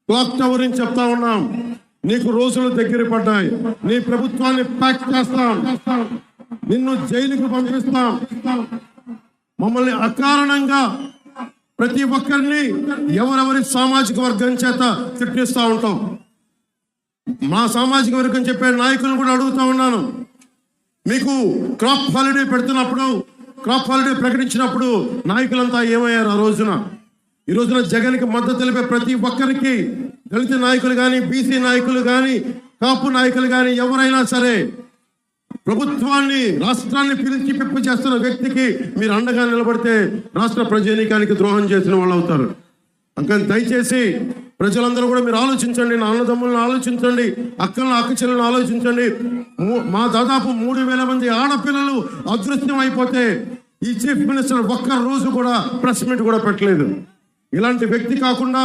Clock tower అని చెప్తా ఉన్నాం. నీకు రోజులు దగ్గర పడ్డాయి. నీ ప్రభుత్వాన్ని ప్యాక్ చేస్తాం, నిన్ను జైలుకు పంపిస్తాం. మమ్మల్ని అకారణంగా ప్రతి ఒక్కరిని ఎవరెవరి సామాజిక వర్గం చేత తిట్టిస్తూ ఉంటాం. మా సామాజిక వర్గం చెప్పే నాయకులను కూడా అడుగుతా ఉన్నాను. మీకు క్రాప్ హాలిడే పెడుతున్నప్పుడు, క్రాప్ హాలిడే ప్రకటించినప్పుడు నాయకులంతా ఏమయ్యారు? ఈ రోజున జగన్కి మద్దతు తెలిపే ప్రతి ఒక్కరికి, దళిత నాయకులు కానీ, బీసీ నాయకులు కానీ, కాపు నాయకులు కానీ, ఎవరైనా సరే ప్రభుత్వాన్ని, రాష్ట్రాన్ని పిలిచి పిప్పు చేస్తున్న వ్యక్తికి మీరు అండగా నిలబడితే రాష్ట్ర ప్రజానీకానికి ద్రోహం చేసిన వాళ్ళు అవుతారు. అందుకని దయచేసి ప్రజలందరూ కూడా మీరు ఆలోచించండి. నా అన్నదమ్ములను ఆలోచించండి, అక్క చెల్లెలను ఆలోచించండి. మా దాదాపు 3000 మంది ఆడపిల్లలు అదృశ్యం అయిపోతే ఈ చీఫ్ మినిస్టర్ ఒక్క రోజు కూడా ప్రెస్ మీట్ కూడా పెట్టలేదు. ఇలాంటి వ్యక్తి కాకుండా